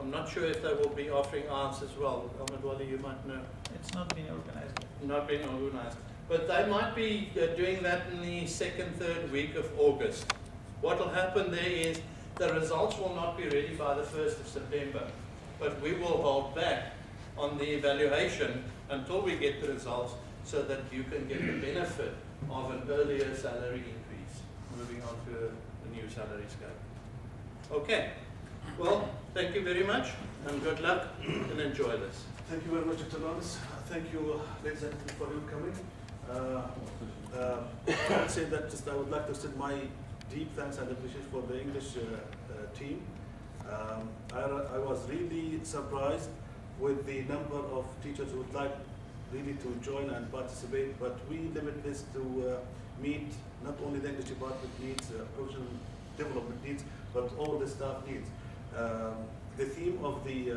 I'm not sure if they will be offering arts as well. Ahmed Wali, you might know. It's not being organized. Not being organized. But they might be doing that in the second, third week of August. What will happen there is the results will not be ready by the 1st of September, but we will hold back on the evaluation until we get the results so that you can get the benefit of an earlier salary increase, moving on to the new salary scale. Okay. Well, thank you very much, and good luck, and enjoy this. Thank you very much, Dr. Lawrence. Thank you, ladies and gentlemen, for your coming. I would say that I would like to extend my deep thanks and appreciation for the English team. I was really surprised with the number of teachers who would like really to join and participate, but we limit this to meet not only the English department needs, professional development needs, but all the staff needs. The theme of the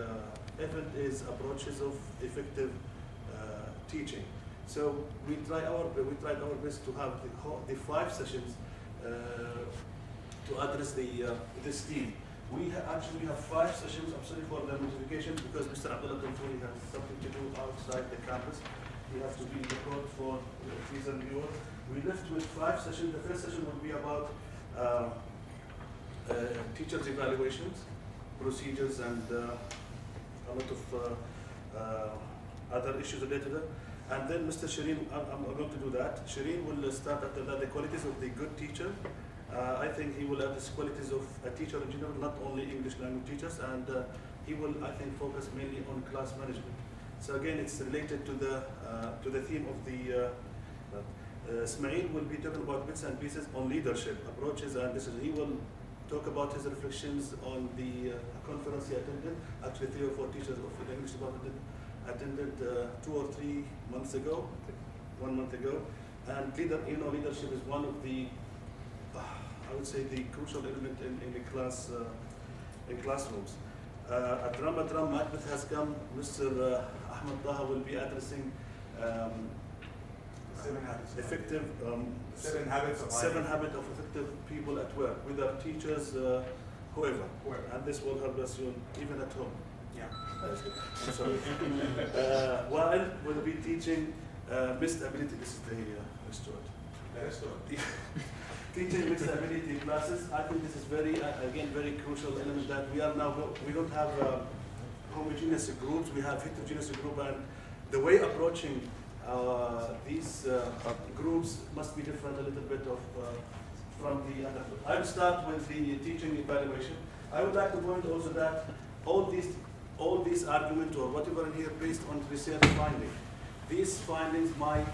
event is approaches of effective teaching. So we tried our best to have the 5 sessions to address this theme. We actually have 5 sessions. I'm sorry for the notification because Mr. Abdullah Kantouri has something to do outside the campus. He has to be in the court for visa renewal. We left with 5 sessions. The first session will be about teachers' evaluations, procedures, and a lot of other issues related to that. And then Mr. Shireen, I'm going to do that. Shireen will start after that the qualities of the good teacher. I think he will have the qualities of a teacher in general, not only English language teachers, and he will, I think, focus mainly on class management. So again, it's related to the theme of the. Ismail will be talking about bits and pieces on leadership approaches, and he will talk about his reflections on the conference he attended. Actually, 3 or 4 teachers of the English department attended 2 or 3 months ago, 1 month ago. And leadership is one of the, I would say, the crucial element in the class, in classrooms. At Ramadan, Macbeth has come. Mr. Ahmed Taha will be addressing 7 habits. Effective 7 habits of 7 habits of effective people at work, whether teachers, whoever. And this will help us even at home. Yeah. That's good. I'm sorry. While we'll be teaching mixed ability. This is the restaurant. Teaching mixed ability classes. I think this is very, again, very crucial element that we are now. We don't have homogeneous groups. We have heterogeneous group, and the way approaching these groups must be different a little bit from the other group. I'll start with the teaching evaluation. I would like to point also that all these arguments or whatever in here based on research findings. These findings might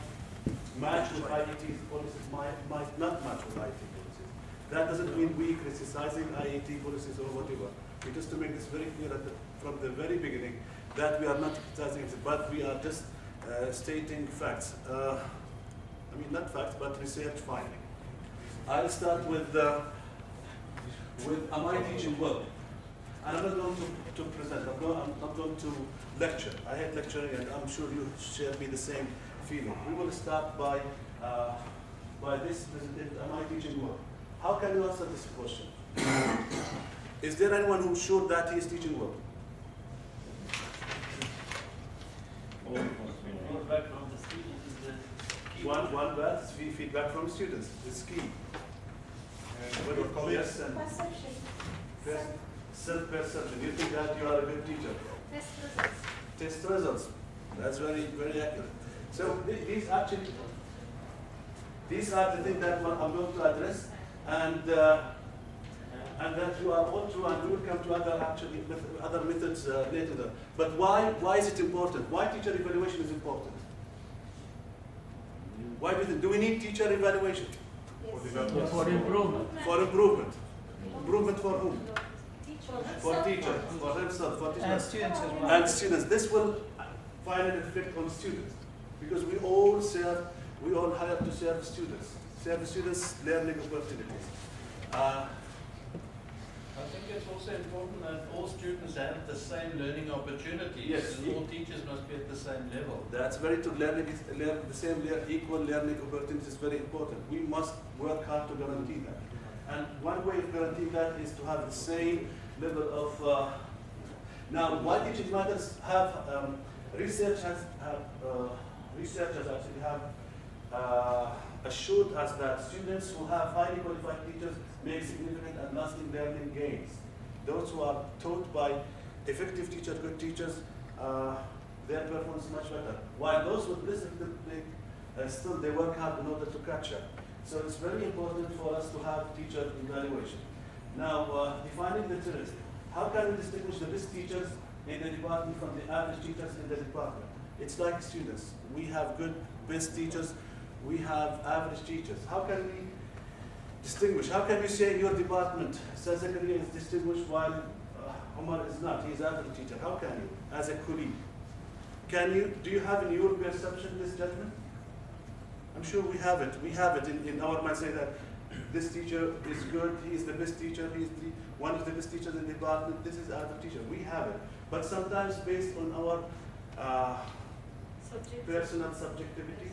match with IAT policies, might not match with IAT policies. That doesn't mean we criticizing IAT policies or whatever. We just to make this very clear from the very beginning that we are not criticizing it, but we are just stating facts. I mean, not facts, but research finding. I'll start with am I teaching well? And I'm not going to present. I'm not going to lecture. I hate lecturing, and I'm sure you share me the same feeling. We will start by this presentation. Am I teaching well? How can you answer this question? Is there anyone who's sure that he is teaching well? Feedback from the students is the key. One bad feedback from students is key. What your colleagues? Perception. Self-perception. You think that you are a good teacher. Test results. Test results. That's very, very accurate. So these are the things that I'm going to address, and that you are all true, and we will come to other methods later. But why is it important? Why teacher evaluation is important? Why do we need teacher evaluation? Yes. For improvement. For improvement. Improvement for whom? For For teachers, for themselves, for teachers. And students as well. And students. This will find an effect on students because we all hire to serve students. Serve students learning opportunities. I think it's also important that all students have the same learning opportunities. Yes. And all teachers must be at the same level. That's very true. Equal learning opportunities is very important. We must work hard to guarantee that. And one way of guaranteeing that is to have the same level of Now, why teaching matters have researchers actually have assured us that students who have highly qualified teachers make significant and lasting learning gains. Those who are taught by effective teachers, good teachers, their performance is much better. While those with less effective, still they work hard in order to catch up. So it's very important for us to have teacher evaluation. Now, defining the literacy. How can we distinguish the best teachers in the department from the average teachers in the department? It's like students. We have good, best teachers. We have average teachers. How can we distinguish? How can you say your department, Zakaria is distinguished while Omar is not? He's average teacher. How can you, as a colleague? Do you have in your perception this judgment? I'm sure we have it. We have it in our mind, say that this teacher is good, he is the best teacher, he is one of the best teachers in the department, this is our teacher. We have it. But sometimes based on our personal subjectivity,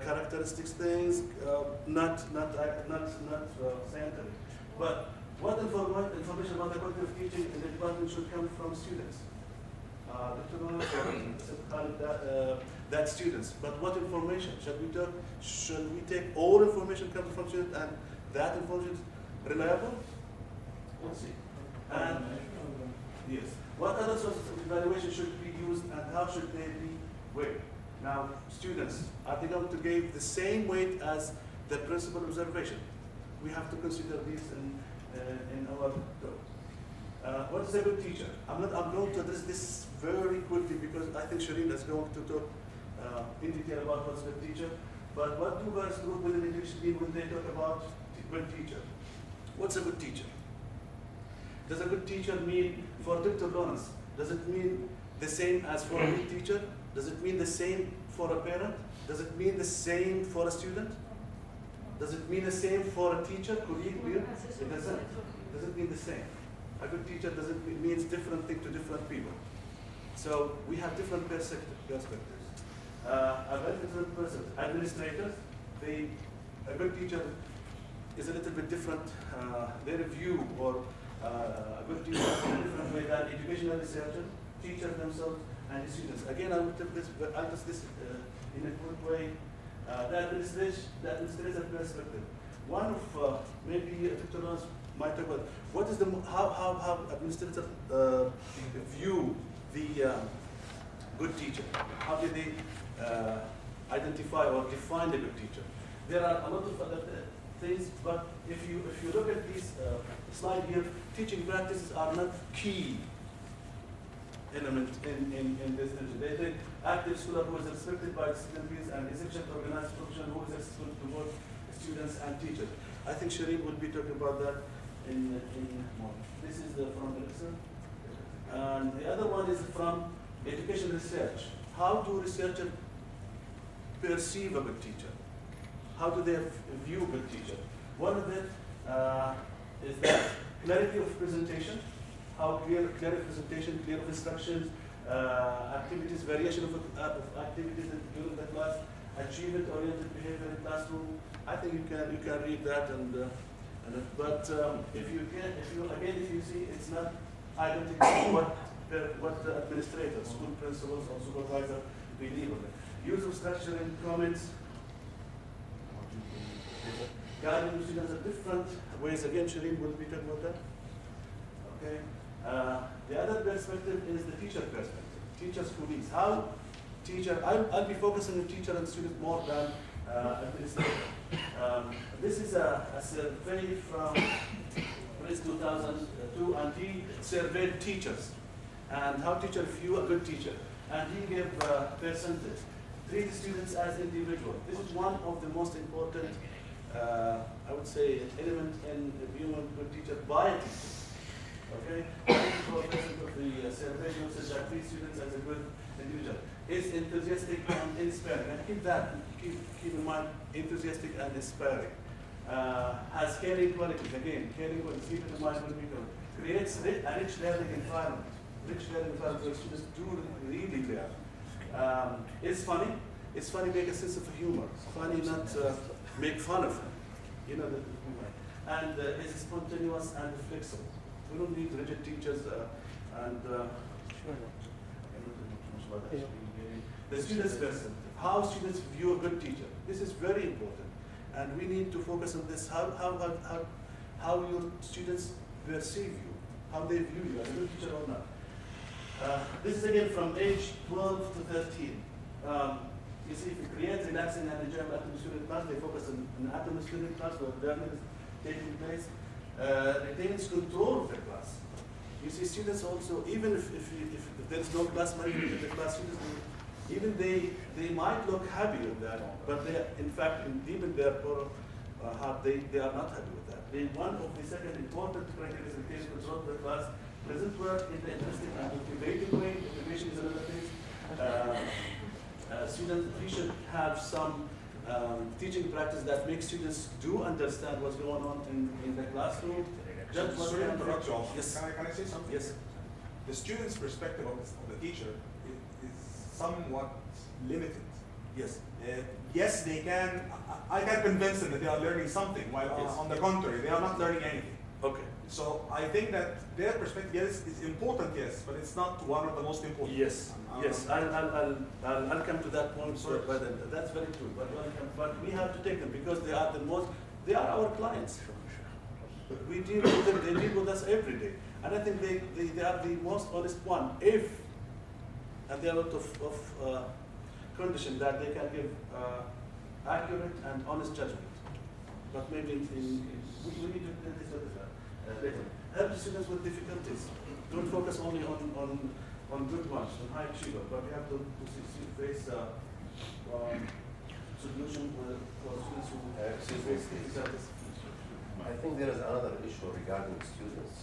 characteristics, things, not scientific. But what information about the quality of teaching in the department should come from students? That students. But what information should we take all information coming from students and that information is reliable? We'll see. And yes, what other sources of evaluation should be used and how should they be weighed? Now, students, are they going to give the same weight as the principal observation? We have to consider this in our talk. What is a good teacher? I'm going to address this very quickly because I think Shireen is going to talk in detail about what's a good teacher. But what do guys group within the English mean when they talk about good teacher? What's a good teacher? Does a good teacher mean, for Dr. Lawrence, does it mean the same as for a good teacher? Does it mean the same for a parent? Does it mean the same for a student? Does it mean the same for a teacher, colleague? It doesn't. Does it mean the same? A good teacher means different thing to different people. So we have different perspectives. A very different person. Administrators, a good teacher is a little bit different. Their view or a good teacher is in a different way than educational researchers, teachers themselves, and the students. Again, I will take this, I'll address this in a quick way. The administrator perspective. One of maybe Dr. Lawrence might talk about what is how administrators view the good teacher. How do they identify or define the good teacher? There are a lot of other things, but if you look at this slide here, teaching practices are not key element in this. They take active scholar who is respected by disciplinaries and essential organized professional who is accessible to both students and teachers. I think Shireen will be talking about that in more. This is from the research. And the other one is from education research. How do researchers perceive a good teacher? How do they view a good teacher? One of it is that clarity of presentation. How clear presentation, clear of instructions, activities, variation of activities during the class, achievement-oriented behavior in classroom. I think you can read that but if you see, it's not identical to what the administrators, school principals, or supervisor believe of it. Use of structure and comments. Guiding students are different ways. Again, Shireen will be talking about that. Okay. The other perspective is the teacher perspective. Teachers, colleagues. How teacher? I'll be focusing on teacher and student more than administrator. This is a survey from 2002, and he surveyed teachers and how teachers view a good teacher. And he gave percentage. Treat students as individuals. This is one of the most important, I would say, element in viewing a good teacher by a teacher. Okay? 94% of the survey says that treat students as a good individual. Is enthusiastic and inspiring. And keep in mind, enthusiastic and inspiring. Has caring qualities. Again, caring qualities. Keep it in mind when we go. Creates a rich learning environment. Rich learning environment where students do really learn. Is funny. It's funny, make a sense of humor. Funny, not make fun of him. You know the humor. And is spontaneous and flexible. We don't need rigid teachers. and the student's perspective, how students view a good teacher. This is very important, and we need to focus on this. How your students perceive you, how they view you as a good teacher or not. This is again from age 12 to 13. You see, if you create relaxing and enjoyable atmosphere in class, they focus on an atmosphere in class where learning is taking place, retains control of the class. You see, students also, even if there's no class management in the class, students, even they might look happy with that, but they, in fact, deep in their heart, they are not happy with that. One of the second important criteria is retain control of the class, present work in the interesting and motivating way. Motivation is another thing. Students, we should have some teaching practice that makes students do understand what's going on in the classroom. Just Sorry to interrupt you. Yes. Can I say something? Yes. The student's perspective of the teacher is somewhat limited. Yes. Yes, they can. I can convince them that they are learning something, while Yes. on the contrary, they are not learning anything. Okay. So I think that their perspective, yes, is important, yes, but it's not one of the most important. Yes. Yes. I'll come to that point. Sorry. But that's very true. But we have to take them because they are they are our clients. We deal with them. They deal with us every day, and I think they are the most honest one. And there are a lot of conditions that they can give accurate and honest judgment. But maybe we need to do this later. Help students with difficulties. Don't focus only on good ones, on high achiever, but we have to face solution for students who face difficulties. I think there is another issue regarding students.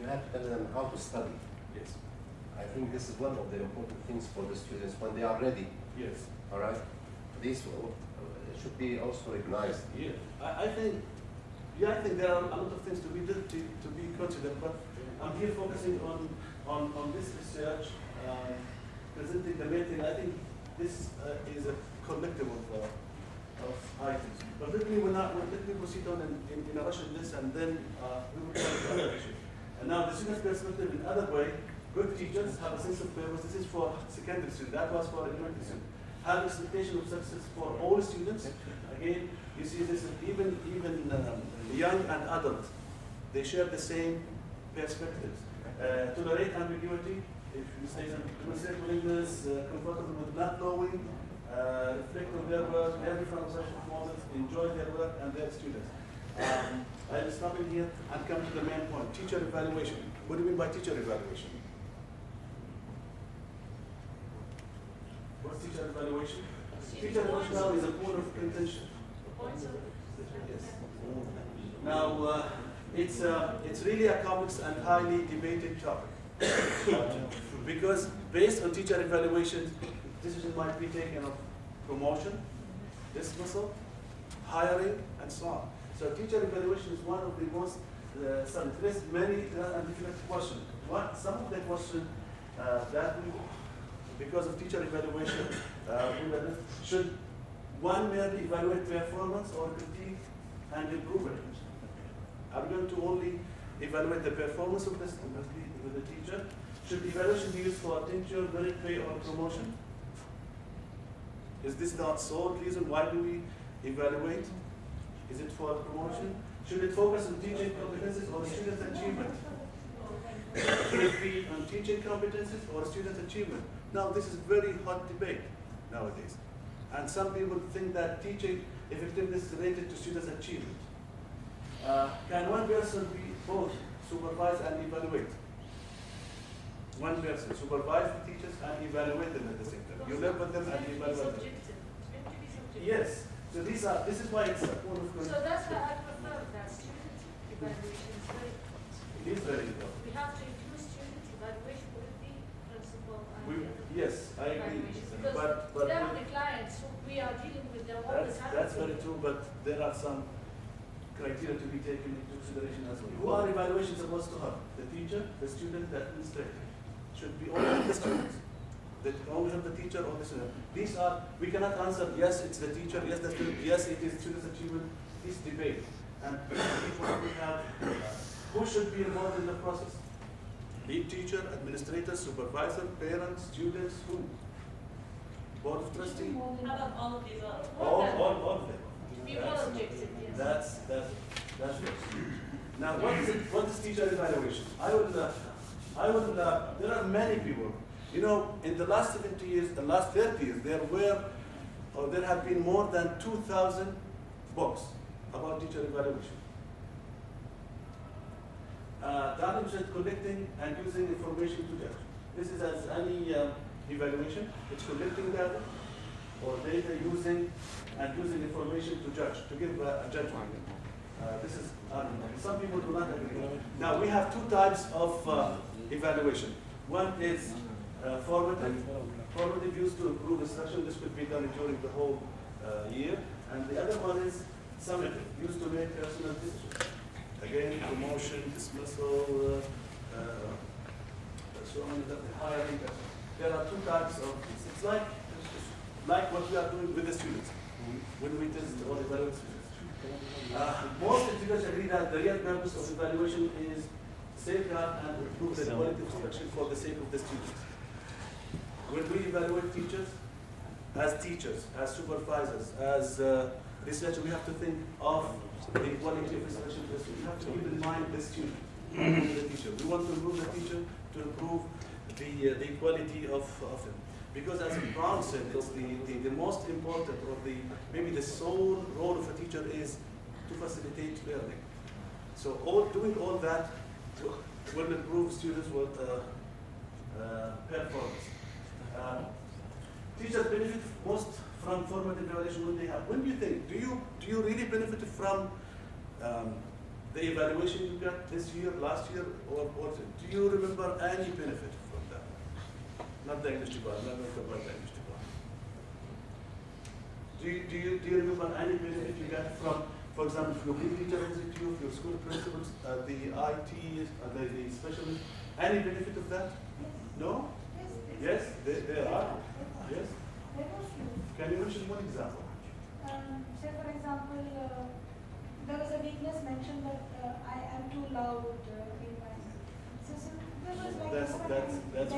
You have to tell them how to study. Yes. I think this is one of the important things for the students when they are ready. Yes. All right. These should be also recognized. Yeah. I think there are a lot of things to be considered, but I'm here focusing on this research, presenting the main thing. I think this is a collective of items. But let me proceed on in a rush in this, and then we will come to other issues. And now the student's perspective in other way. Good teachers have a sense of purpose. This is for secondary students. That was for elementary students. Have expectation of success for all students. Again, you see this even young and adult. They share the same perspectives. Tolerate ambiguity. If you say demonstrate willingness, comfortable with not knowing, reflect on their work, learn from such models, enjoy their work and their students. I'll stop in here and come to the main point. Teacher evaluation. What do you mean by teacher evaluation? What's teacher evaluation? Teacher evaluation now is a point of contention. Yes. Now, it's really a complex and highly debated topic. Because based on teacher evaluation, decisions might be taken of promotion, dismissal, hiring, and so on. So teacher evaluation is one of the most there's many and different questions. Some of the questions that we, because of teacher evaluation, should one merely evaluate performance or critique and improvement? Are we going to only evaluate the performance of the teacher? Should evaluation be used for tenure, merit pay, or promotion? Is this not sole reason why do we evaluate? Is it for promotion? Should it focus on teaching competencies or student achievement? Should it be on teaching competencies or student achievement? Now, this is a very hot debate nowadays. And some people think that teaching effectiveness is related to students' achievement. Can one person be both supervise and evaluate? One person supervise the teachers and evaluate them at the same time. You live with them and evaluate them. Yes. So this is why it's a point of So that's why I prefer that student evaluation is very important. It is very important. We have to include student evaluation with the principal and Yes, I agree. evaluation. Because But they are the clients who we are dealing with them all the time. that's very true, but there are some criteria to be taken into consideration as well. Who are evaluations supposed to help? The teacher, the student, the administrator. Should be only the students. That only have the teacher or the student. These are, we cannot answer, yes, it's the teacher, yes, the student, yes, it is student's achievement. This debate. And people we have, who should be involved in the process? Lead teacher, administrator, supervisor, parents, students, who? Board of trustees? More than- How about all of these others? All of them. We all objected, yes. That's it. Now, what is teacher evaluation? There are many people. You know, in the last 70 years, the last 30 years, there have been more than 2,000 books about teacher evaluation. That is collecting and using information to judge. This is as any evaluation. It's collecting data or data using information to judge, to give a judgment. This is some people do not agree. Now we have two types of evaluation. One is formative. Formative used to improve instruction. This could be done during the whole year. And the other one is summative, used to make personal decisions. Again, promotion, dismissal, so on, hiring. There are two types of. It's like what we are doing with the students when we test or evaluate students. Most educators agree that the real purpose of evaluation is safeguard and improve the quality of instruction for the sake of the students. When we evaluate teachers, as supervisors, as researchers, we have to think of the quality of instruction for the student. We have to keep in mind the student, the teacher. We want to improve the teacher to improve the quality of them. Because as Brown said, it's the most important or maybe the sole role of a teacher is to facilitate learning. So doing all that will improve students' performance. Teachers benefit most from formative evaluation when they have. When do you think? Do you really benefit from the evaluation you got this year, last year, or do you remember any benefit from that? Not the English department. I'm not talking about the English department. Do you remember any benefit you got from, for example, if your teacher visits you, if your school principals, the IT, the specialist, any benefit of that? No? Yes, there are. Yes. There were few. Can you mention one example? Say for example, there was a weakness mentioned that I am too loud in my. So there was like That's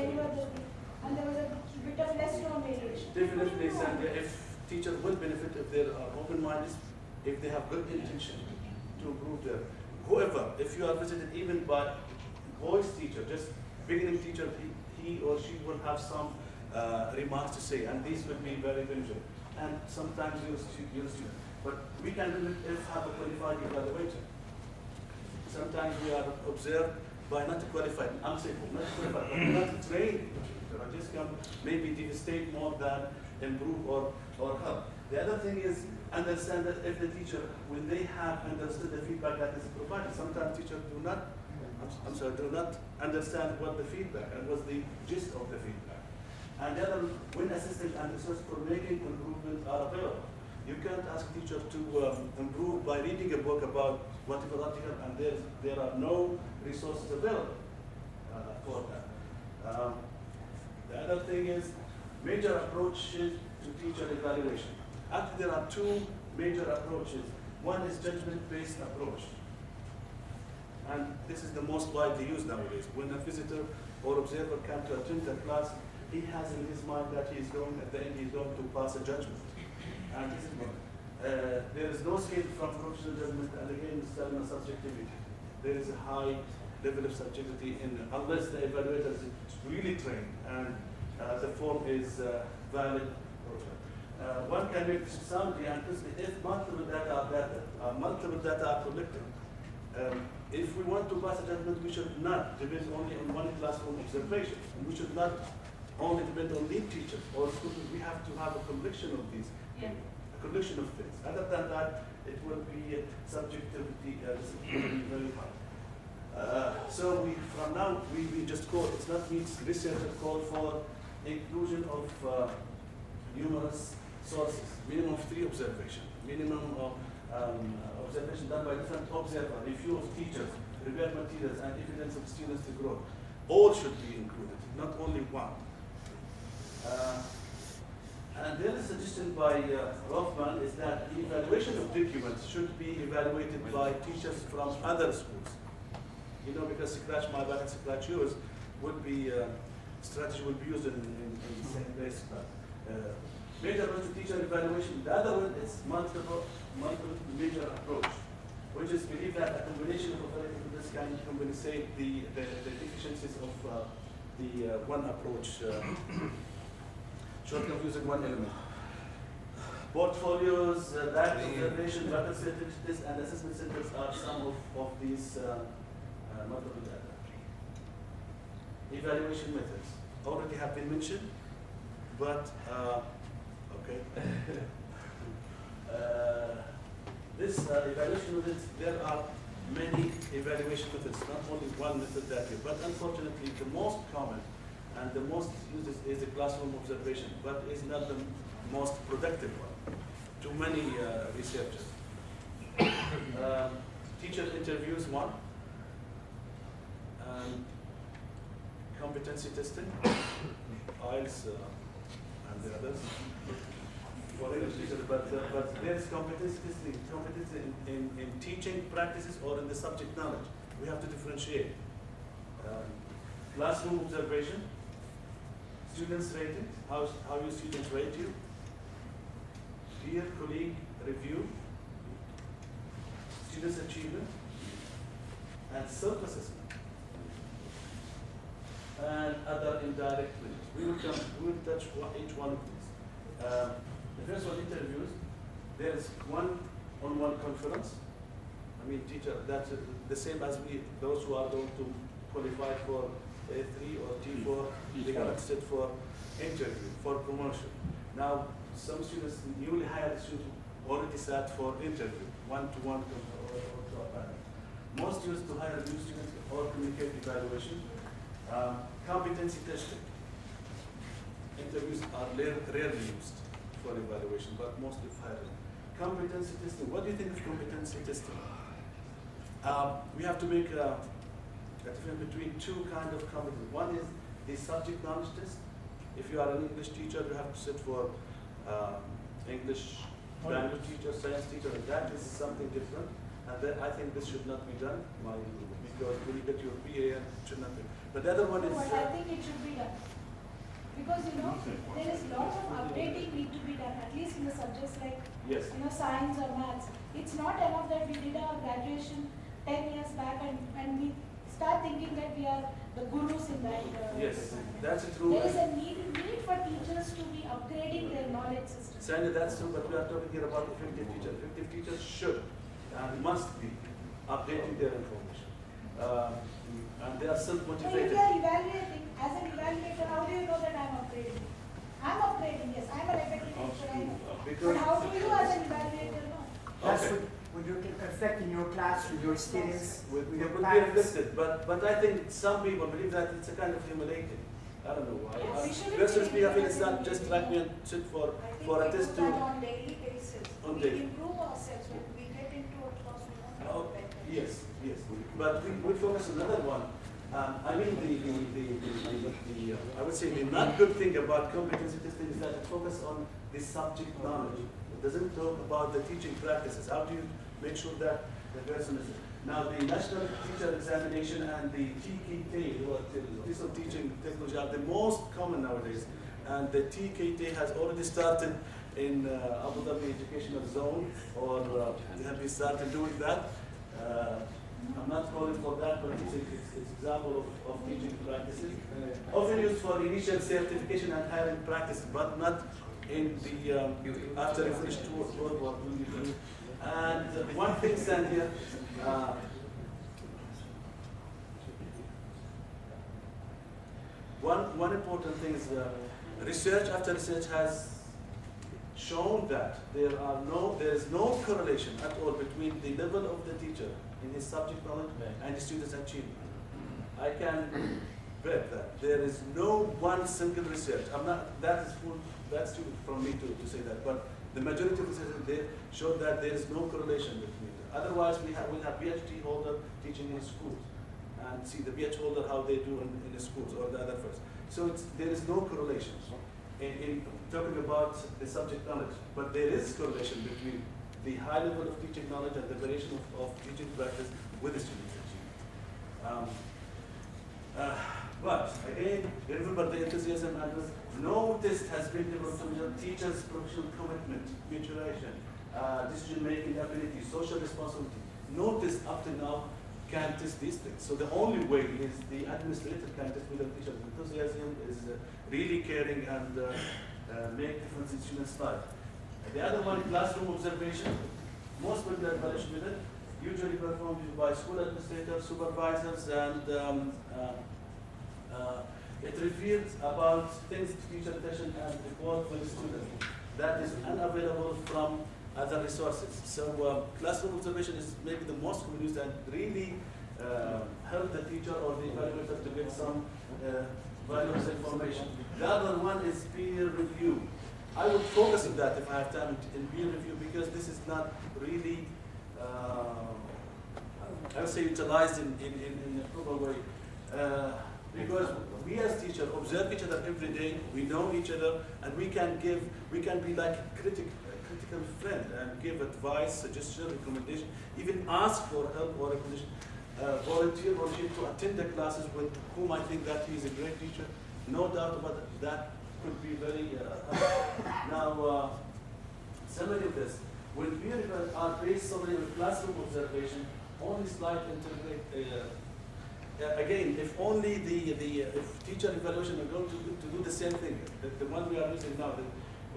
and there was a bit of less tone variation. Definitely, Sandra, if teachers will benefit if they are open-minded, if they have good intention to improve their. Whoever, if you are visited even by voice teacher, just beginning teacher, he or she will have some remarks to say, and these will be very beneficial. And sometimes you're a student. But we can limit if have a qualified evaluator. Sometimes we are observed by not qualified. I'm saying not qualified, but not trained. I just come maybe devastate more than improve or help. The other thing is understand that if the teacher, when they have understood the feedback that is provided, sometimes teachers do not understand what the feedback and what's the gist of the feedback. And the other, when assistance and resources for making improvement are available. You can't ask teachers to improve by reading a book about whatever article, and there are no resources available for that. The other thing is major approaches to teacher evaluation. Actually, there are two major approaches. One is judgment-based approach. And this is the most widely used nowadays. When a visitor or observer comes to attend the class, he has in his mind that at the end, he's going to pass a judgment. And this is there is no escape from professional judgment, and again, it's telling a subjectivity. There is a high level of subjectivity unless the evaluator is really trained and the form is valid. One can make this soundly and if multiple data are collected. If we want to pass a judgment, we should not depend only on one classroom observation. We should not only depend on lead teachers or students. We have to have a collection of these, a collection of things. Other than that, it will be subjectivity very high. So from now, we just call, it's not means researchers call for inclusion of numerous sources, minimum of 3 observations, minimum of observation done by different observers, review of teachers, prepared materials, and evidence of students to grow. All should be included, not only one. And the other suggestion by Rothman is that the evaluation of documents should be evaluated by teachers from other schools. You know, because scratch my back and scratch yours, would be strategy will be used in the same place. Major approach to teacher evaluation. The other one is multiple major approach, which is believe that a combination of operating of this kind can compensate the deficiencies of the one approach, short of using one element. Portfolios, data observation, record statistics, and assessment centers are some of these multiple data. Evaluation methods already have been mentioned, but okay. This evaluation methods, there are many evaluation methods, not only one method that you, but unfortunately the most common and the most used is the classroom observation, but is not the most productive one to many researchers. Teacher interviews one, competency testing, IELTS and the others. For English teachers, but there's competency testing, competency in teaching practices or in the subject knowledge. We have to differentiate. Classroom observation, students rating, how your students rate you, peer colleague review, students achievement, and self-assessment, and other indirect measures. We will touch each one of these. The first one, interviews. There is one-on-one conference. I mean, teacher, that's the same as those who are going to qualify for A3 or T4, they're going to sit for interview, for promotion. Now, some students, newly hired students, already sat for interview, one-to-one or to a panel. Most used to hire new students or communicate evaluation. Competency testing. Interviews are rarely used for evaluation, but mostly for hiring. Competency testing. What do you think of competency testing? We have to make a difference between two kinds of competence. One is the subject knowledge test. If you are an English teacher, you have to sit for English language teacher, science teacher, and that is something different. And then I think this should not be done, because when you get your PA, it should not be. But the other one is. But I think it should be done. Because there is lots of updating need to be done, at least in the subjects like Yes. Science or maths. It's not enough that we did our graduation 10 years back and we start thinking that we are the gurus in that. Yes, that's true. There is a need for teachers to be upgrading their knowledge system. Sandy, that's true, but we are talking here about effective teachers. Effective teachers should and must be updating their information. And they are So if self-motivated. you are evaluating, as an evaluator, how do you know that I'm upgrading? I'm upgrading, yes, I'm an effective teacher, I know. Because But how do you as an evaluator know? That's Okay. what you can reflect in your class with your students, with it your would be parents. reflected, but I think some people believe that it's a kind of humiliating. I don't know why. Yes, we shouldn't Personally be speaking, I feel it's humiliating. not just like me and sit for I think a we test do that to. on daily basis. On We daily. improve ourselves when we get into a class, we want to Oh, know better. yes, yes. But we focus on another one. I mean, the I would say the not good thing about competency testing is that it focuses on the subject knowledge. It doesn't talk about the teaching practices. How do you make sure that the person is. Now, the National Teacher Examination and the TKT, Piece of Teaching Technology, are the most common nowadays. And the TKT has already started in Abu Dhabi Educational Zone, or they have been started doing that. I'm not calling for that, but it's example of teaching practices. Often used for initial certification and hiring practice, but not in the after you finish World War II. And one thing stand here. One important thing is research after research has shown that there is no correlation at all between the level of the teacher in his subject knowledge and the student's achievement. I can bet that there is no one single research. That's too from me to say that, but the majority of research they show that there is no correlation between them. Otherwise, we'll have PhD holder teaching in schools and see the PhD holder how they do in the schools or the other first. So there is no correlation in talking about the subject knowledge, but there is correlation between the high level of teaching knowledge and the variation of teaching practice with the students' achievement. But again, remember the enthusiasm and no test has been developed to measure teachers' professional commitment, mutuation, decision-making ability, social responsibility. No test up to now can test these things. So the only way is the administrator can test whether teacher's enthusiasm is really caring and make difference in students' life. The other one, classroom observation. Most of the evaluation method usually performed by school administrators, supervisors, and it reveals about things teacher attention and report with the student that is unavailable from other resources. So classroom observation is maybe the most common used and really help the teacher or the evaluator to get some valuable information. The other one is peer review. I would focus on that if I have time in peer review because this is not really, I would say, utilized in a proper way. Because we as teachers observe each other every day, we know each other, and we can be like a critical friend and give advice, suggestion, recommendation, even ask for help or recommendation. Volunteer to attend the classes with whom I think that he is a great teacher. No doubt about it, that could be very helpful. Now, summary of this. When peer reviews are based solely on classroom observation, only slight integrate. Again, if only if teacher evaluation are going to do the same thing, the one we are using now,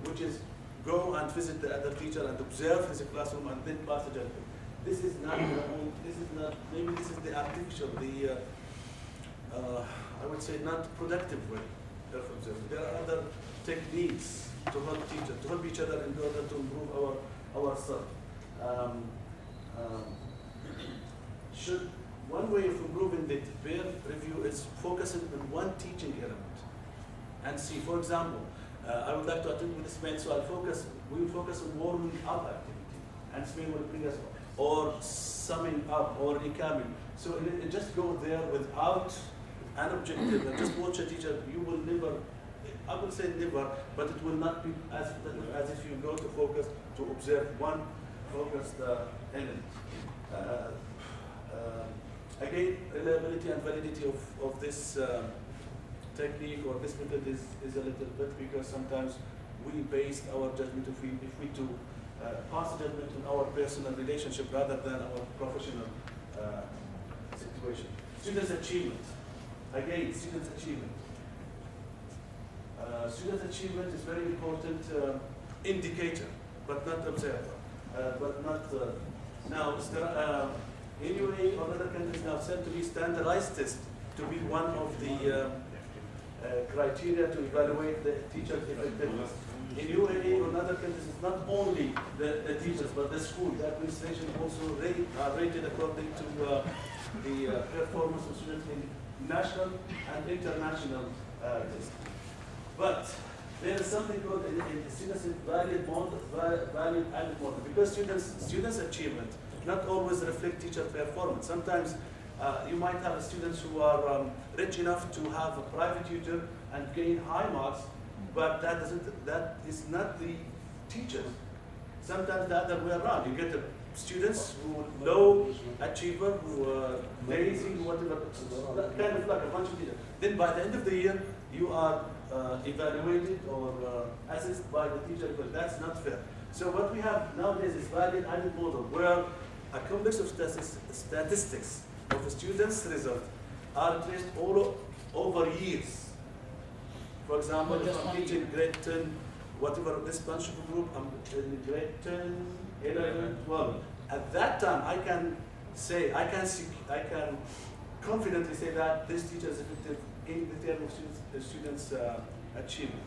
which is go and visit the other teacher and observe his classroom and then pass the judgment. This is not maybe this is the artificial, I would say not productive way of observing. There are other techniques to help each other in order to improve ourselves. One way of improving the peer review is focusing on one teaching element and see, for example, I would like to attend with Ismail, so we will focus on warming up activity, and Ismail will bring us, or summing up, or recapping. So just go there without an objective and just watch a teacher. You will never, I will say never, but it will not be as if you go to focus to observe one focused element. Again, reliability and validity of this technique or this method is a little bit because sometimes we base our judgment if we do pass judgment on our personal relationship rather than our professional situation. Students' achievement. Again, students' achievement. Students' achievement is very important indicator, but not observer. Now, in UAE or other countries now said to be standardized test to be one of the criteria to evaluate the teacher's effectiveness. In UAE or other countries, it's not only the teachers, but the school, the administration also are rated according to the performance of students in national and international tests. But there is something called in students' valid added model because students' achievement not always reflect teacher performance. Sometimes you might have students who are rich enough to have a private tutor and gain high marks, but that is not the teachers. Sometimes the other way around. You get students who low achiever, who are lazy, whatever, kind of like a bunch of teachers. Then by the end of the year, you are evaluated or assessed by the teacher, but that's not fair. So what we have nowadays is valid added model where a complex of statistics of a student's result are traced all over years. For example, if I'm teaching grade 10, whatever this bunch of group, I'm in grade 10, 11, 12. At that time, I can confidently say that this teacher is effective in the term of students' achievement.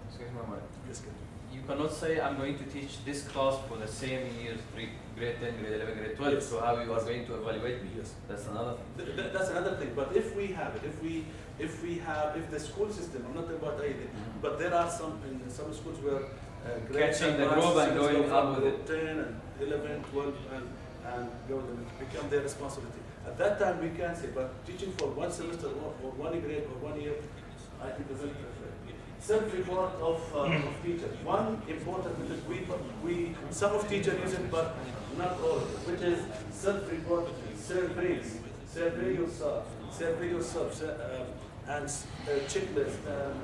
Excuse me, Omar. Yes, good. You cannot say I'm going to teach this class for the same years, grade 10, grade 11, grade 12, Yes. so how you are going to evaluate me? Yes. That's another thing. That's another thing. But if we have it, if the school system, I'm not talking about anything, but there are in some schools where Catching the group and going up with it. 10 and 11, 12, and go and become their responsibility. At that time, we can say, but teaching for one semester or one grade or 1 year, I think is very preferred. Self-report of teachers. One important method some of teachers use it, but not all of it, which is self-report surveys. Survey yourself. survey yourself, and checklist, and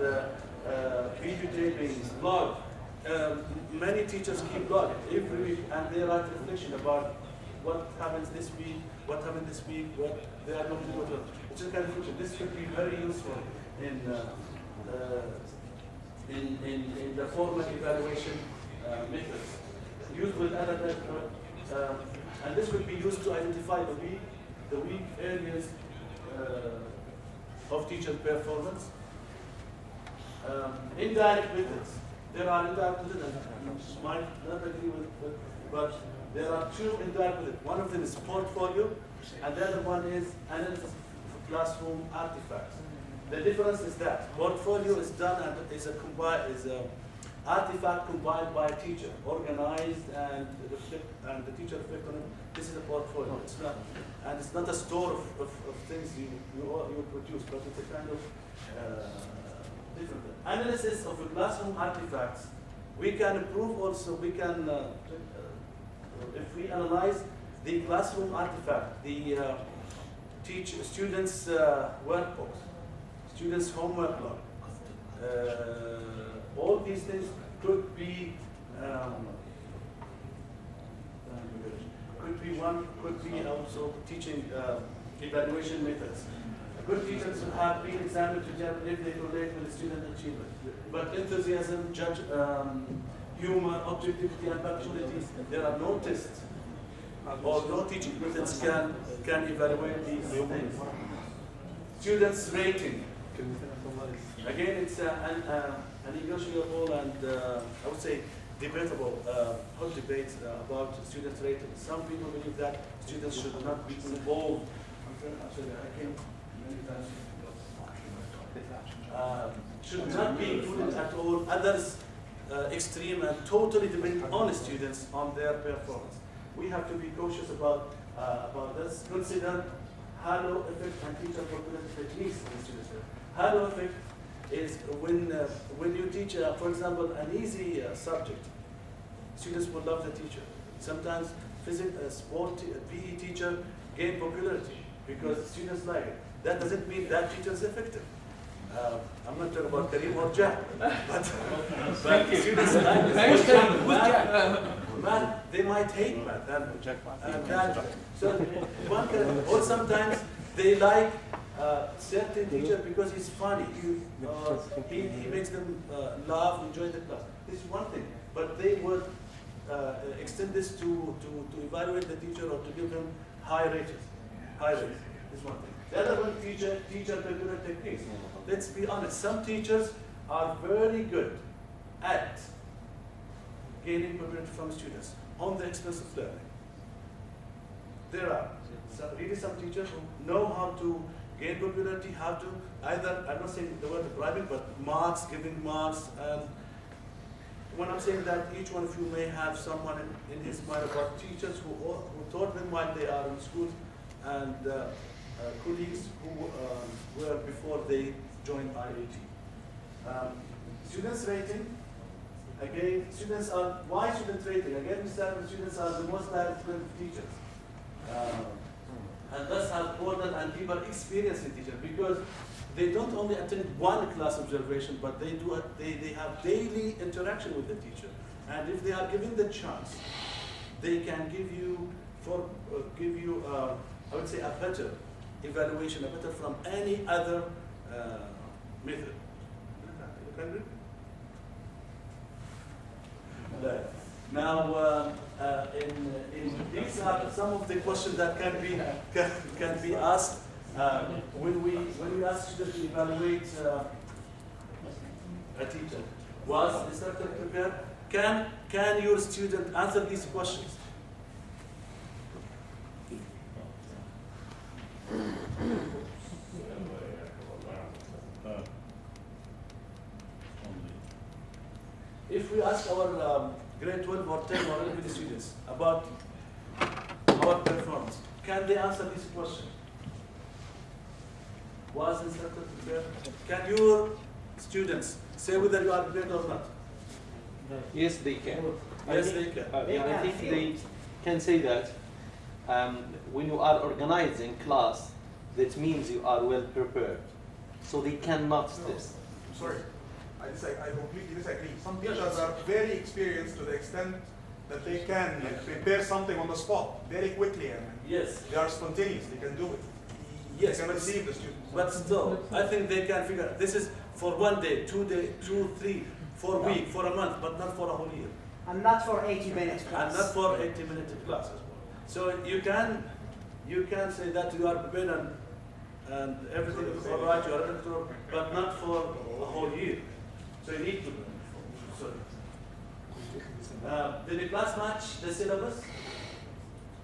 videotaping, blog. Many teachers keep blog every week, and they write reflection about what happens this week, what happened this week, what they are going to do. It's a kind of reflection. This could be very useful in the formal evaluation methods used with other and this could be used to identify the weak areas of teacher performance. Indirect methods. There are indirect methods, and you might not agree with, but there are two indirect methods. One of them is portfolio, and the other one is analysis of classroom artifacts. The difference is that portfolio is done and is a artifact compiled by a teacher, organized and the teacher reflect on it. This is a portfolio. It's not, and it's not a store of things you produce, but it's a kind of different analysis of the classroom artifacts. We can improve also. We can, if we analyze the classroom artifact, the students' workbooks, students' homework log. All these things could be also teaching evaluation methods. Good teachers have been examined to determine if they correlate with the student achievement. But enthusiasm, humor, objectivity, and punctuality, there are no tests or no teaching methods can evaluate these things. Students' rating. Again, it's a negotiable and I would say debatable hot debate about students' rating. Some people believe that students should not be involved. Should not be included at all. Others extreme and totally depend on students on their performance. We have to be cautious about this. Consider halo effect and teacher population techniques in students. Halo effect is when you teach, for example, an easy subject, students will love the teacher. Sometimes physics, sport, PE teacher gain popularity because students like it. That doesn't mean that teacher is effective. I'm not talking about Kareem or Jack, but students like it. Math, they might hate math. So one can, or sometimes they like certain teacher because he's funny. He makes them laugh, enjoy the class. This is one thing. But they would extend this to evaluate the teacher or to give them high ratings. High ratings. This is one thing. The other one, teacher popular techniques. Let's be honest. Some teachers are very good at gaining popularity from students on the expense of learning. There are really some teachers who know how to gain popularity, how to either, I'm not saying the word bribing, but marks, giving marks. And when I'm saying that, each one of you may have someone in his mind about teachers who taught them while they are in school, and colleagues who were before they joined IAT. Students rating. Again, why student rating? Again, we start with students are the most talented teachers. And thus have broader and deeper experience in teaching because they don't only attend one class observation, but they have daily interaction with the teacher. And if they are given the chance, they can give you I would say a better evaluation, a better from any other method. Now, these are some of the questions that can be asked when we ask students to evaluate a teacher. Was the instructor prepared? Can your student answer these questions? If we ask our grade 12 or 10 or 11 students about our performance, can they answer this question? Was instructor prepared? Can your students say whether you are prepared or not? Yes, they can. Yes, they can. I think they can say that when you are organizing class, that means you are well prepared. So they cannot stress. I'm sorry. I completely disagree. Some teachers are very experienced to the extent that they can prepare something on the spot very quickly, and Yes. they are spontaneous. They can do it. Yes, They can but receive the students. But still, I think they can figure out. This is for 1 day, 2 day, 2, 3, for a week, for a month, but not for a whole year. And not for 80 minutes class. And not for 80-minute class as well. So you can say that you are prepared and everything is all right, you are ready to, but not for a whole year. So you need to. Sorry. Did the class match the syllabus?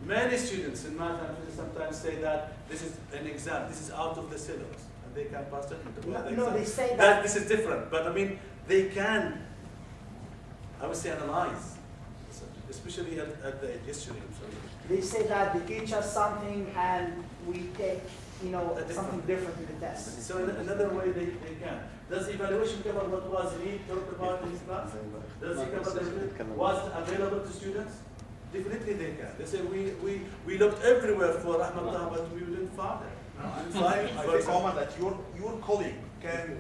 Many students in math and physics sometimes say that this is an exam, this is out of the syllabus, and they can pass it into the No, exam. no, they say That that. this is different, but I mean, they can, I would say, analyze, especially at the history. They say that they teach us something and we take, something different in the test. So in another way, they can. Does evaluation cover what was Reed talked about in his class? Does it cover the was available to students? Definitely they can. They say we looked everywhere for Ahmad Taha, but we didn't find it. I think, Omar, that your colleague can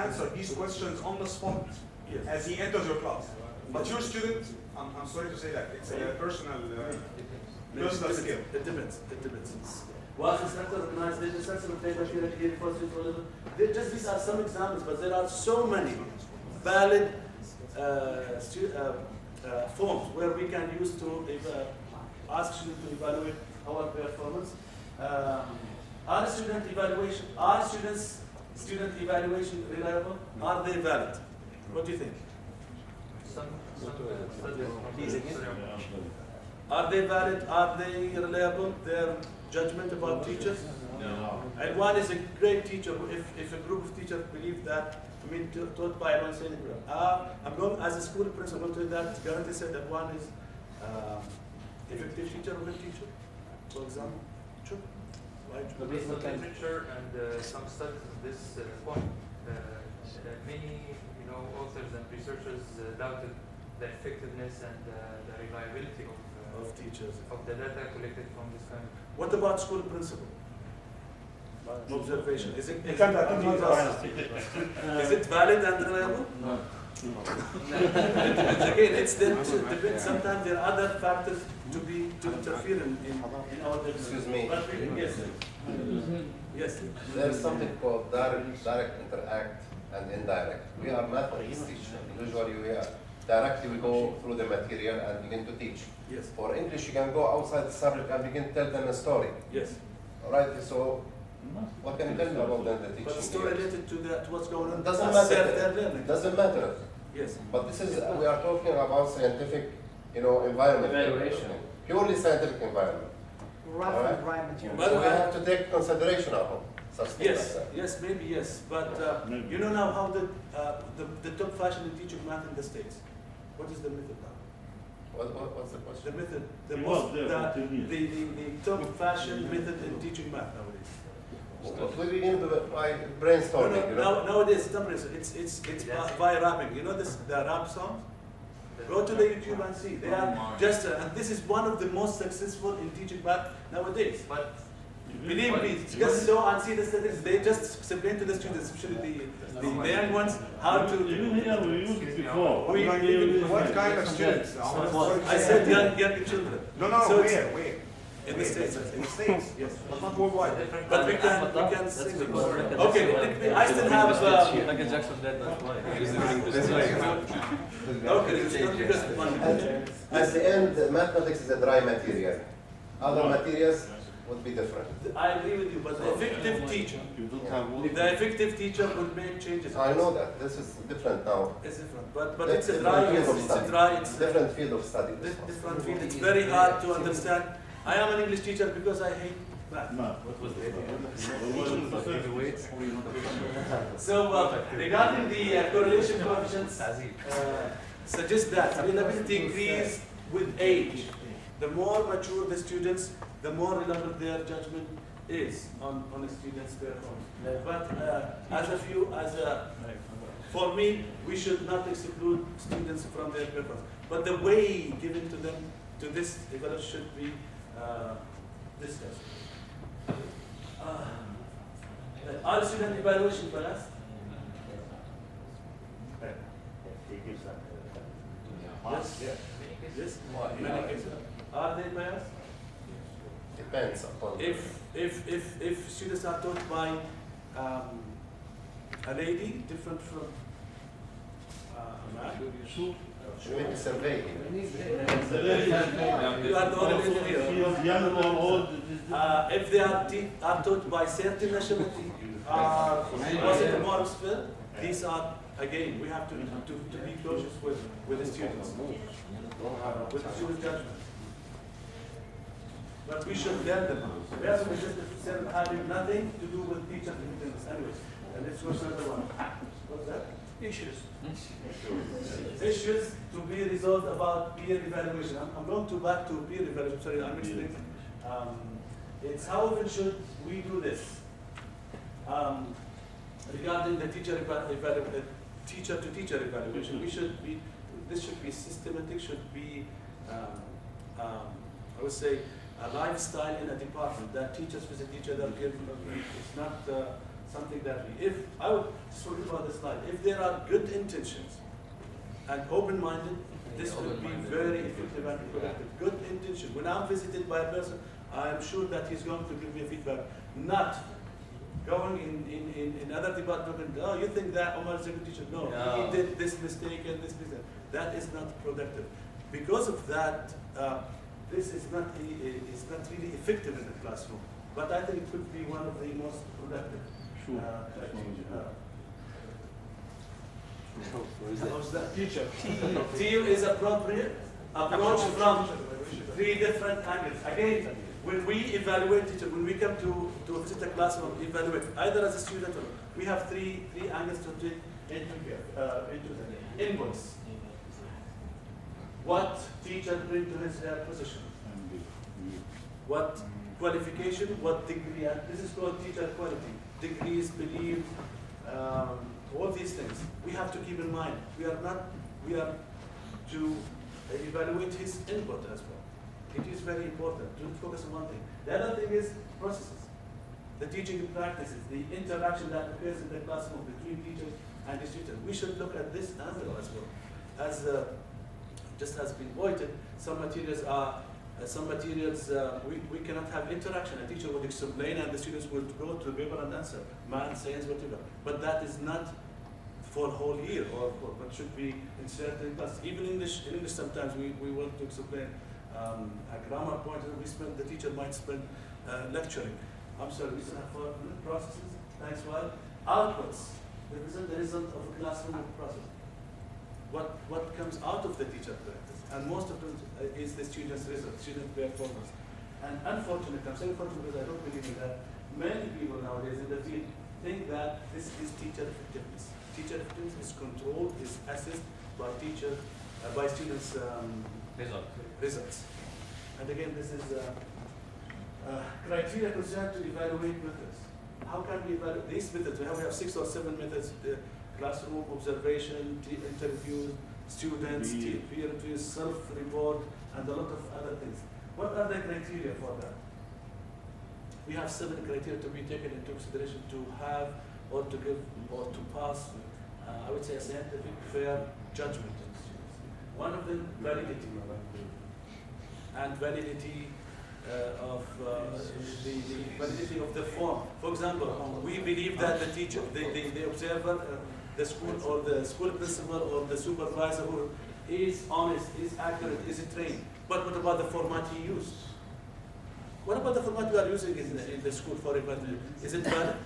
answer these questions on the spot Yes. as he enters your class. But your student, I'm sorry to say that, it's a personal skill. It depends. It depends. Was instructor recognized? Did instructor obtain material here before students were level? These are some examples, but there are so many valid forms where we can use to ask students to evaluate our performance. Are student evaluation reliable? Are they valid? What do you think? Are they valid? Are they reliable? Their judgment about teachers? No. And one is a great teacher. If a group of teachers believe that, taught by one saying, I'm going as a school principal to that guarantee said that one is effective teacher or good teacher, for example. Sure. Based on literature and some studies on this point, many authors and researchers doubted the effectiveness and the reliability Of teachers. of the data collected from this kind. What about school principal? Observation. Is it valid and reliable? No. It's depends. Sometimes there are other factors to interfere in our business. Excuse me. But yes. Yes. There's something called direct interact and indirect. We are mathematics teachers. Usually directly we go through the material and begin to teach. Yes. For English, you can go outside the subject and begin to tell them a story. Yes. All right, so what can you tell me about the teaching? But still here? related to what's going on. Doesn't That's matter. their learning. Doesn't matter. Yes. But this is, we are talking about scientific, environment. Evaluation. Purely scientific environment. Rough Alright. and dry material. But So we have to take consideration of such things Yes, like that. yes, maybe yes. But you know now how the top fashion in teaching math in the States. What is the method now? What's the The question? method, the It most, was there for 10 years. the top fashion method in teaching math nowadays. We begin by brainstorming, Nowadays, it's by rapping. You know the rap songs? Go to the YouTube and see. They are just, and this is one of the most successful in teaching math nowadays. But Believe me, just so and see the statistics. They just explain to the students, especially the young ones, how to. Even here we used it before. What kind of students? I said young children. No, So it's where? in the States. In the States, Yes. but not worldwide. But we can sing it. Okay, I still have. Michael Jackson dead, that's why. Okay, it's not because of money. At the end, mathematics is a dry material. Other materials would be different. I agree with you, but the effective teacher will make changes. I know that. This is different now. It's different, but it's a dry. It's a dry. It's Different field of study. different field. It's very hard to understand. I am an English teacher because I hate math. So regarding the correlation coefficients, suggest that reliability increase with age. The more mature the students, the more reliable their judgment is on a student's performance. But for me, we should not exclude students from their performance. But the way given to them to this evaluation should be discussed. Are student evaluation biased? Yes. Yes. Many cases. Are they biased? Depends upon. If students are taught by a lady different from a man, You make a survey. you are the only lady here. If they are taught by certain nationality, positive marks, these are, again, we have to be cautious with the students, with the student judgment. But we should learn them. Whereas we just having nothing to do with teacher independence. Anyways, and let's go to another one. What's that? Issues. Issues to be resolved about peer evaluation. I'm going to back to peer evaluation. Sorry, I'm mixing it. It's how often should we do this? Regarding the teacher to teacher evaluation, this should be systematic, should be, I would say, a lifestyle in a department that teachers visit each other. It's not something that if I would just forget about this slide. If there are good intentions and open-minded, this would be very effective and productive. Good intention. When I'm visited by a person, I am sure that he's going to give me feedback, not going in other department. Oh, you think that Omar is a good teacher? No, he did this mistake and this mistake. That is not productive. Because of that, this is not really effective in the classroom. But I think it could be one of the most productive. How's that? Teacher. Team is appropriate approach from 3 different angles. Again, when we evaluate teacher, when we come to visit a classroom, evaluate either as a student or we have three angles to take into the inputs. What teacher brings to his position? What qualification? What degree? And this is called teacher quality. Degrees, belief, all these things. We have to keep in mind. We are to evaluate his input as well. It is very important to focus on one thing. The other thing is processes. The teaching practices, the interaction that occurs in the classroom between teachers and the students. We should look at this angle as well. As just has been pointed, some materials we cannot have interaction. A teacher would explain and the students would go to the paper and answer, math, science, whatever. But that is not for a whole year, but should be in certain classes. Even English sometimes we want to explain a grammar point, and the teacher might spend lecturing. I'm sorry, we still have 4 processes. Thanks, well. Outputs. The result of a classroom process. What comes out of the teacher practice, and most of them is the student's result, student performance. And unfortunately, I'm saying unfortunately because I don't believe in that. Many people nowadays in the field think that this is teacher effectiveness. Teacher effectiveness is controlled, is assessed by students' results. And again, this is criteria concerned to evaluate methods. How can we evaluate these methods? We have 6 or 7 methods. Classroom observation, interviews, students, peer reviews, self-report, and a lot of other things. What are the criteria for that? We have 7 criteria to be taken into consideration to have or to give or to pass, I would say, a scientific, fair judgment in students. One of them, validity. And validity of the validity of the form. For example, we believe that the teacher, the observer, the school or the school principal or the supervisor who is honest, is accurate, is trained. But what about the format he used? What about the format we are using in the school for evaluation? Is it valid?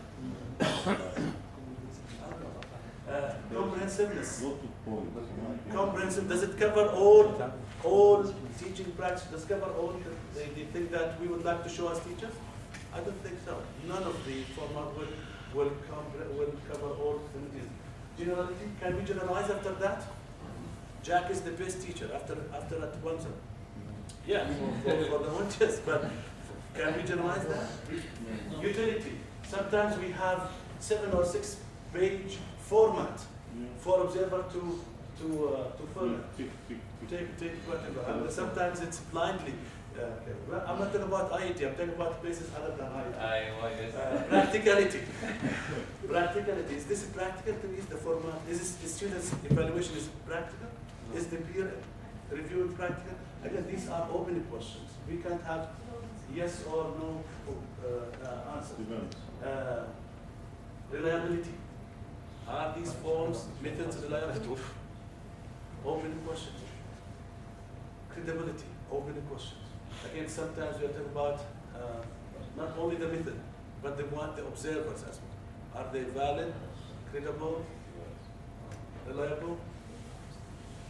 Comprehensiveness. Comprehensive. Does it cover all teaching practice? Does it cover all the thing that we would like to show as teachers? I don't think so. None of the format will cover all things. Generality, can we generalize after that? Jack is the best teacher after at one time. Yeah, for the one test, but can we generalize that? Utility. Sometimes we have 7 or 6 page format for observer to format. Take whatever. And sometimes it's blindly Okay. Well, I'm not talking about IAT, I'm talking about places other than IAT. Yes. Practicality. Practicality. Is this practical to me? Is the format? Is this, the students' evaluation is practical? Is the peer review practical? Again, these are open questions. We can't have yes or no answers. Reliability. Are these forms, methods reliable? Open questions. Credibility. Open questions. Again, sometimes we are talking about not only the method, but the observers as well. Are they valid, credible, reliable?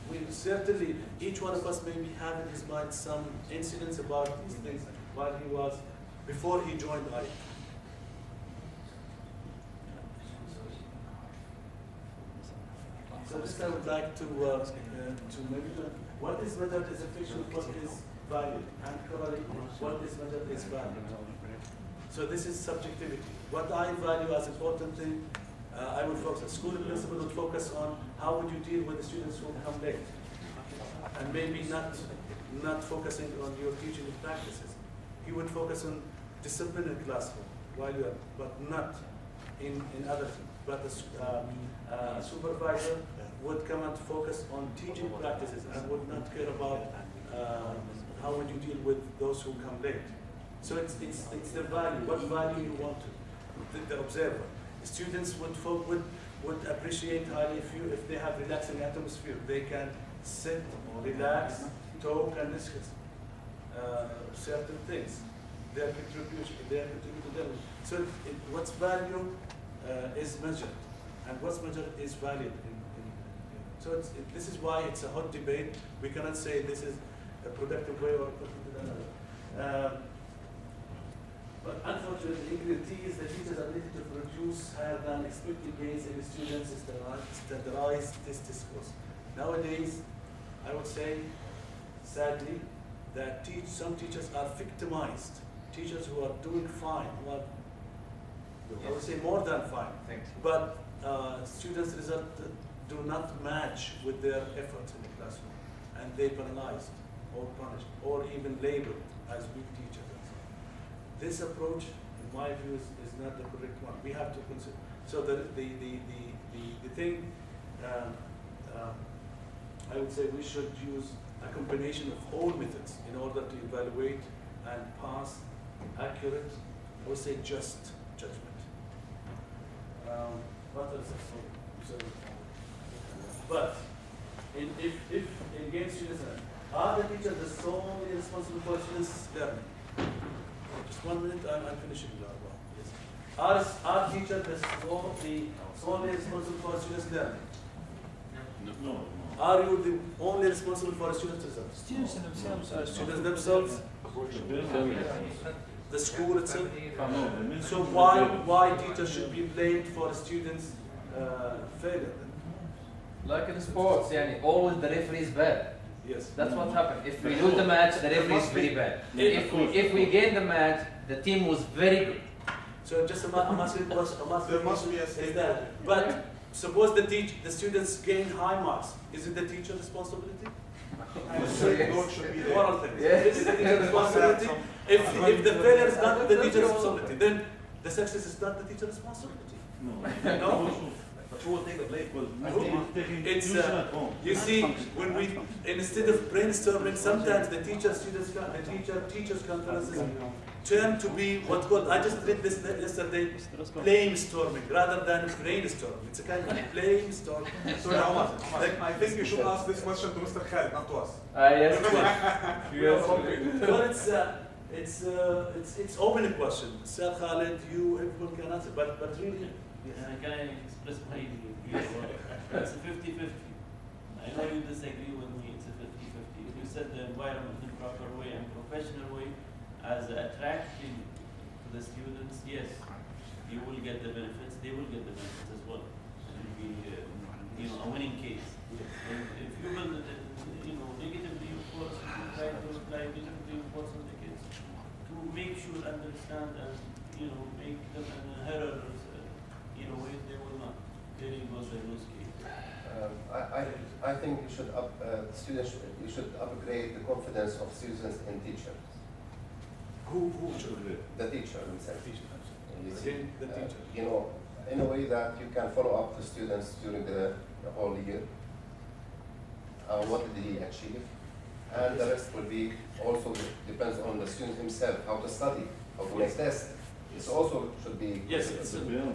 We certainly, each one of us maybe have in his mind some incidents about these things while he was, before he joined IAT. So this I would like to maybe what is measured as efficient, what is valid, and correlate what is measured as valid. So this is subjectivity. What I value as important thing, I would focus. School principal would focus on how would you deal with the students who come late, and maybe not focusing on your teaching practices. He would focus on discipline in classroom while you are, but not in other things. But the supervisor would come and focus on teaching practices and would not care about how would you deal with those who come late. So it's the value, what value you want to, the observer. Students would appreciate highly if they have relaxing atmosphere. They can sit, relax, talk, and discuss certain things. Their contribution, to them. So what's value is measured, and what's measured is valued. So this is why it's a hot debate. We cannot say this is a productive way or another. But unfortunately, ingredient T is the teacher's ability to produce higher than expected gains in the students' standardized test scores. Nowadays, I would say, sadly, that some teachers are victimized. Teachers who are doing fine, who are, I would say, more than fine. But students' results do not match with their efforts in the classroom, and they penalized or punished or even labeled as weak teachers. This approach, in my view, is not the correct one. We have to consider. So the thing, I would say we should use a combination of all methods in order to evaluate and pass accurate, I would say just judgment. What else? But if against students, are the teachers the solely responsible for students' learning? Just 1 minute, I'm finishing. Yes. Are teachers the solely responsible for students' learning? No. Are you the only responsible for students' results? Students themselves are Students themselves? The school itself? No. So why teachers should be blamed for students' failure? Like in sports, always the referee is bad. Yes. That's what happened. If we lose the match, the referee is very bad. If we gain the match, the team was very good. So just I'm asking There must be a is that, but suppose the students gain high marks, is it the teacher's responsibility? I would say no, it should be there. Moral things. Yes. Is it the teacher's responsibility? If the failure is not the teacher's responsibility, then the success is not the teacher's responsibility. No? But who will take the blame? It's you see, when we instead of brainstorming, sometimes the teachers conferences turn to be what called, I just read this yesterday, brainstorming rather than brainstorming. It's a kind of brainstorming. Sorry, Omar. I think you should ask this question to Mr. Khalid, not to us. Yes. Well, it's open question. Sir Khalid, everyone can answer, but really. Can I express my view? It's a 50-50. I know you disagree with me, it's a 50-50. If you set the environment in a proper way and professional way, as attracting to the students, yes, you will get the benefits, they will get the benefits as well. It will be a winning case. And if you will negatively, of course, you try to apply negatively, of course, on the kids to make sure understand and make them inheritors. Ways they will not. There goes the lose case. I think you should upgrade the confidence of students in teachers. Who should? The teacher himself. You see, Again, the teacher. You know, in a way that you can follow up the students during the whole year. What did he achieve? And the rest will be also depends on the student himself, how to study, how to make tests. This also should be. Yes,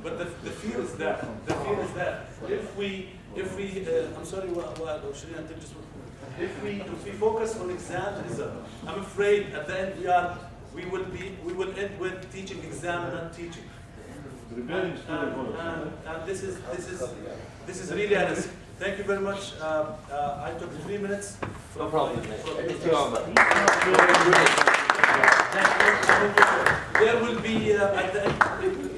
but the fear is that. The fear is that if we, I'm sorry, Shireen, until just one minute. If we focus on exam result, I'm afraid at the end we will end with teaching exam, not teaching. And this is really a risk. Thank you very much. I took 3 minutes. No problem. There will be at the end.